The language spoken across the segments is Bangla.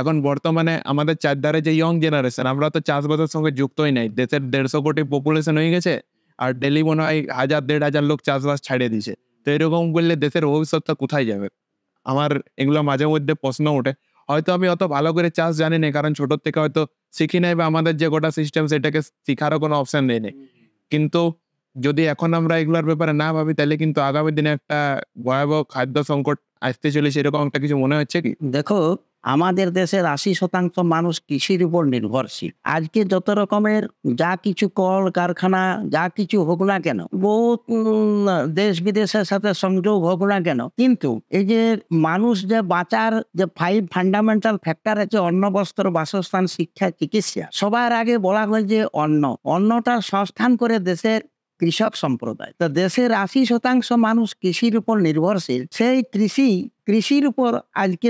এখন বর্তমানে আমাদের চারধারে যে ইয়ং জেনারেশন, আমরা তো চাষবাসের সঙ্গে যুক্তই নাই। দেশের 150 কোটি পপুলেশন হয়ে গেছে, আর ডেইলি মনে হয় 1000-1500 লোক চাষবাস ছাড়িয়ে দিছে। তো এরকম করলে দেশের ভবিষ্যৎটা কোথায় যাবে? আমার এগুলো মাঝে মধ্যে প্রশ্ন ওঠে। হয়তো আমি অত ভালো করে চাষ জানি না, কারণ ছোট থেকে হয়তো শিখি নাই, বা আমাদের যে গোটা সিস্টেম সেটাকে শিখারও কোনো অপশন নেই নাই। কিন্তু যদি এখন আমরা এগুলোর ব্যাপারে না ভাবি, তাহলে কিন্তু আগামী দিনে একটা ভয়াবহ খাদ্য সংকট আসতে চলেছে, এরকম একটা কিছু মনে হচ্ছে কি? দেখো, আমাদের দেশের 80% মানুষ কৃষির উপর নির্ভরশীল। আজকে যত রকমের যা কিছু কল কারখানা যা কিছু হোক না কেন, বহুত দেশ বিদেশের সাথে সংযোগ হোক না কেন, কিন্তু এই যে মানুষ যে বাঁচার যে 5 ফান্ডামেন্টাল ফ্যাক্টর আছে, অন্ন, বস্ত্র, বাসস্থান, শিক্ষা, চিকিৎসা, সবার আগে বলা হয় যে অন্নটা সংস্থান করে দেশের কৃষক সম্প্রদায়। তো দেশের 80% মানুষ কৃষির উপর নির্ভরশীল। সেই কৃষির উপর আজকে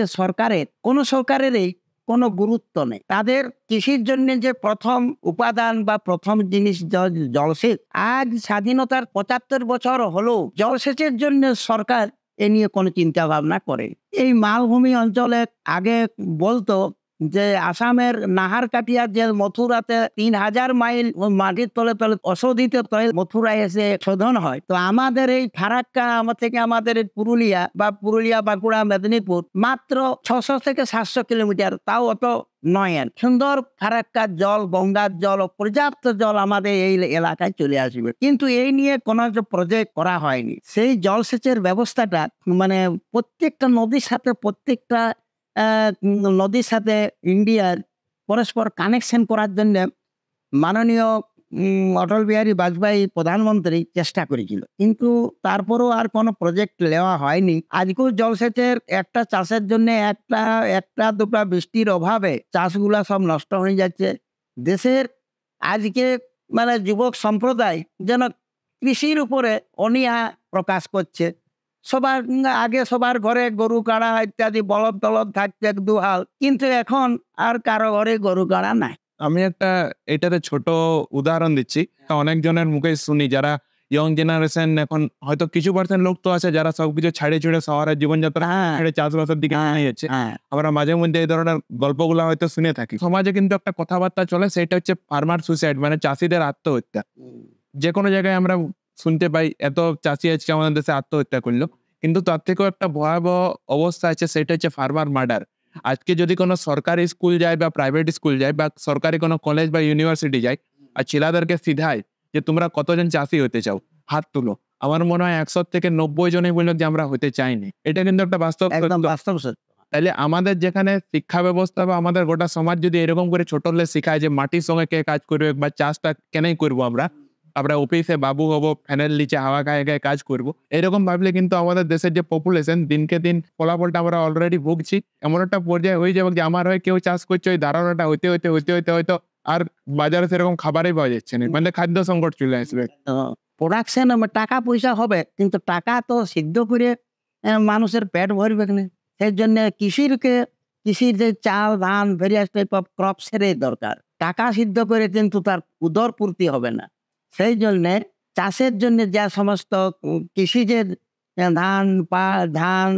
সরকারেরই কোনো গুরুত্ব নেই। তাদের কৃষির জন্য যে প্রথম উপাদান বা প্রথম জিনিস জলসেচ, আজ স্বাধীনতার 75 বছর হলো জলসেচের জন্য সরকার এ নিয়ে কোনো চিন্তা ভাবনা করে। এই মালভূমি অঞ্চলে আগে বলতো যে আসামের নাহারকাটিয়া যে মথুরাতে 3000 মাইল মাটির তলে তলে অশোধিত তৈল মথুরায় এসে শোধন হয়। তো আমাদের এই ফারাক্কা থেকে আমাদের পুরুলিয়া বাঁকুড়া মেদিনীপুর মাত্র 600 থেকে 700 কিলোমিটার, তাও অত নয়। সুন্দর ফারাক্কার জল, গঙ্গার জল, পর্যাপ্ত জল আমাদের এই এলাকায় চলে আসবে, কিন্তু এই নিয়ে কোনো প্রজেক্ট করা হয়নি। সেই জলসেচের ব্যবস্থাটা মানে প্রত্যেকটা নদীর সাথে ইন্ডিয়ার পরস্পর কানেকশন করার জন্য মাননীয় অটল বিহারী বাজপেয়ী প্রধানমন্ত্রী চেষ্টা করেছিল, কিন্তু তারপরও আর কোনো প্রজেক্ট নেওয়া হয়নি। আজকেও জলসেচের একটা চাষের জন্য একটা দুটা বৃষ্টির অভাবে চাষগুলা সব নষ্ট হয়ে যাচ্ছে। দেশের আজকে মানে যুবক সম্প্রদায় যেন কৃষির উপরে অনীহা প্রকাশ করছে। সবার ঘরে গরু কাড়া ইত্যাদি বলদ টলদ থাকছে, দুহাল, কিন্তু এখন আর কারো ঘরে গরু কাড়া নাই। আমি এটাতে ছোট উদাহরণ দিচ্ছি। অনেকজনের মুখে শুনি যারা ইয়ং জেনারেশন, এখন হয়তো কিছু পার্সেন্ট লোক তো আছে যারা সবকিছু ছাড়ে ছুড়ে শহরের জীবনযাত্রা ছেড়ে চাষবাসের দিকে নিয়ে যাচ্ছে। আমরা মাঝে মধ্যে এই ধরনের গল্পগুলো হয়তো শুনে থাকি। সমাজে কিন্তু একটা কথাবার্তা চলে, সেটা হচ্ছে ফার্মার সুইসাইড, মানে চাষিদের আত্মহত্যা। যে কোনো জায়গায় আমরা শুনতে পাই এত চাষি আজকে আমাদের দেশে আত্মহত্যা করলো, কিন্তু তার থেকেও একটা ভয়াবহ অবস্থা আছে, সেটা হচ্ছে ফার্মার মার্ডার। আজকে যদি কোনো সরকারি স্কুল যায় বা প্রাইভেট স্কুল যায় বা সরকারি কোনো কলেজ বা ইউনিভার্সিটি যায়, আর ছেলেদেরকে সিধায় যে তোমরা কতজন চাষি হতে চাও, হাত তুলো, আমার মনে হয় 100 থেকে 90 জনই বলল যে আমরা হতে চাইনি। এটা কিন্তু একটা বাস্তব। তাহলে আমাদের যেখানে শিক্ষা ব্যবস্থা বা আমাদের গোটা সমাজ যদি এরকম করে ছোট হলে শেখায় যে মাটির সঙ্গে কে কাজ করবে বা চাষটা কেনই করবো, আমরা অফিসে বাবু হবো, ফ্যানের নিচে হাওয়া গায়ে গায়ে কাজ করবো, এরকম ভাবলে কিন্তু আমাদের দেশের যে পপুলেশন দিনকে দিন ফলাফলটা আমরা অলরেডি ভুগছি। এমন একটা পর্যায়ে হয়ে যাবে যে আমার হয়ে কেউ চাষ করছে, ওই ধারণাটা হইতে হয়তো আর বাজারে সেরকম খাবারই পাওয়া যাচ্ছে না, মানে খাদ্য সংকট চলে আসবে। প্রোডাকশন টাকা পয়সা হবে, কিন্তু টাকা তো সিদ্ধ করে মানুষের পেট ভরবে না। সেই জন্য কৃষির যে চাল ধান ভেরিয়াস টাইপ অফ ক্রপসের দরকার। টাকা সিদ্ধ করে কিন্তু তার উদর পূর্তি হবে না। সেই জন্যে চাষের জন্য যা সমস্ত কৃষিজের ধান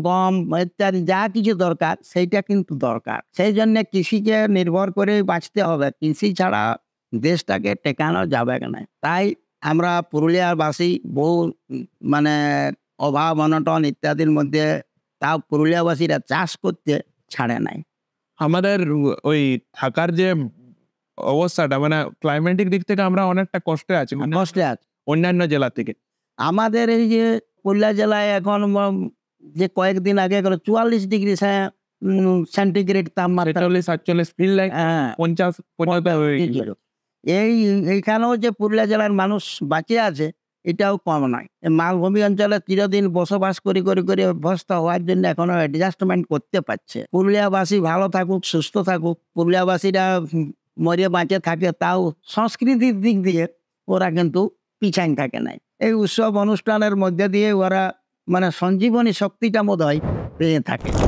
গম ইত্যাদি যা কিছু দরকার, সেইটা কিন্তু দরকার। সেই জন্য কৃষিকে নির্ভর করে বাঁচতে হবে, কৃষি ছাড়া দেশটাকে টেকানো যাবে না। তাই আমরা পুরুলিয়াবাসী বহু মানে অভাব অনটন ইত্যাদির মধ্যে তাও পুরুলিয়াবাসীরা চাষ করতে ছাড়ে নাই। আমাদের ওই থাকার যে অবস্থাটা, মানে ক্লাইমেটিক দিক থেকে আমরা অনেকটা কষ্টে আছি অন্যান্য জেলা থেকে। আমাদের এই যে পুরুলিয়া জেলায় এখন যে কয়েকদিন আগে 44 ডিগ্রি সেন্টিগ্রেড তাপমাত্রা, 47 ফিল লাইক 50 এইখানেও যে পুরুলিয়া জেলার মানুষ বাঁচে আছে, এটাও কম নয়। মালভূমি অঞ্চলে চিরদিন বসবাস করে অভ্যস্ত হওয়ার জন্য এখনো অ্যাডজাস্টমেন্ট করতে পারছে। পুরুলিয়াবাসী ভালো থাকুক, সুস্থ থাকুক, পুরুলিয়াবাসীরা মরে বাঁচে থাকে, তাও সংস্কৃতির দিক দিয়ে ওরা কিন্তু পিছাই থাকে নাই। এই উৎসব অনুষ্ঠানের মধ্যে দিয়ে ওরা মানে সঞ্জীবনী শক্তিটা বোধহয় পেয়ে থাকে।